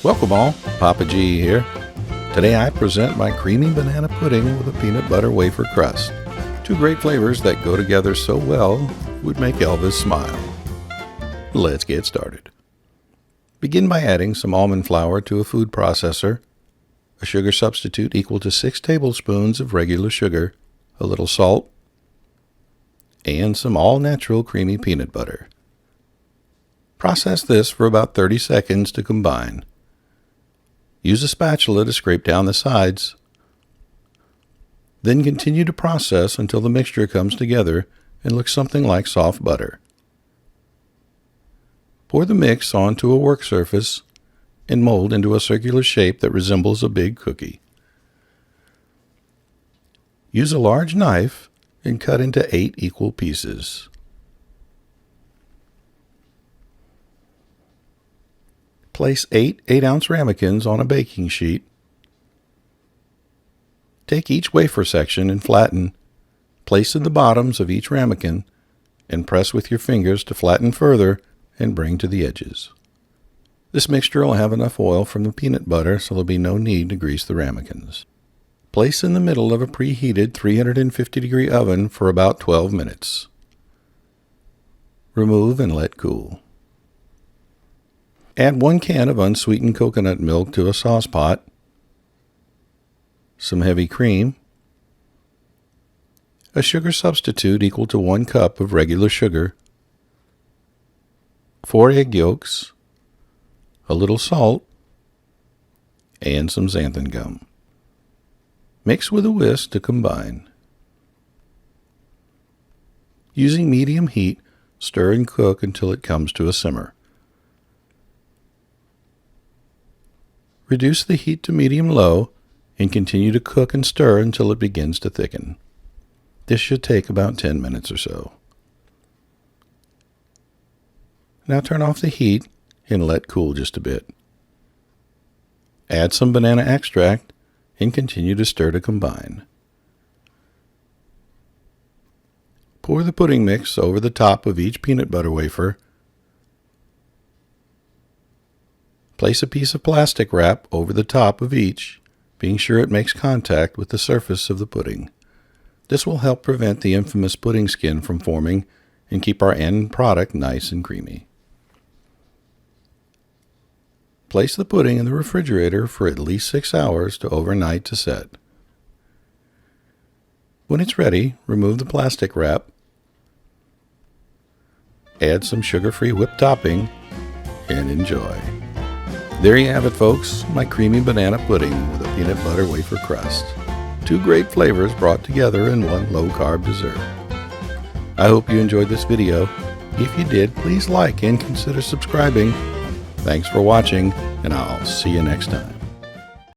Welcome all, Papa G here. Today I present my creamy banana pudding with a peanut butter wafer crust. Two great flavors that go together so well it would make Elvis smile. Let's get started. Begin by adding some almond flour to a food processor, a sugar substitute equal to 6 tablespoons of regular sugar, a little salt, and some all-natural creamy peanut butter. Process this for about 30 seconds to combine. Use a spatula to scrape down the sides. Then continue to process until the mixture comes together and looks something like soft butter. Pour the mix onto a work surface and mold into a circular shape that resembles a big cookie. Use a large knife and cut into 8 equal pieces. Place 8 8-ounce ramekins on a baking sheet. Take each wafer section and flatten. Place in the bottoms of each ramekin and press with your fingers to flatten further and bring to the edges. This mixture will have enough oil from the peanut butter so there'll be no need to grease the ramekins. Place in the middle of a preheated 350-degree oven for about 12 minutes. Remove and let cool. Add 1 can of unsweetened coconut milk to a sauce pot, some heavy cream, a sugar substitute equal to 1 cup of regular sugar, 4 egg yolks, a little salt, and some xanthan gum. Mix with a whisk to combine. Using medium heat, stir and cook until it comes to a simmer. Reduce the heat to medium-low and continue to cook and stir until it begins to thicken. This should take about 10 minutes or so. Now turn off the heat and let cool just a bit. Add some banana extract and continue to stir to combine. Pour the pudding mix over the top of each peanut butter wafer. Place a piece of plastic wrap over the top of each, being sure it makes contact with the surface of the pudding. This will help prevent the infamous pudding skin from forming and keep our end product nice and creamy. Place the pudding in the refrigerator for at least 6 hours to overnight to set. When it's ready, remove the plastic wrap. Add some sugar-free whipped topping and enjoy. There you have it, folks, my creamy banana pudding with a peanut butter wafer crust. Two great flavors brought together in one low-carb dessert. I hope you enjoyed this video. If you did, please like and consider subscribing. Thanks for watching, and I'll see you next time.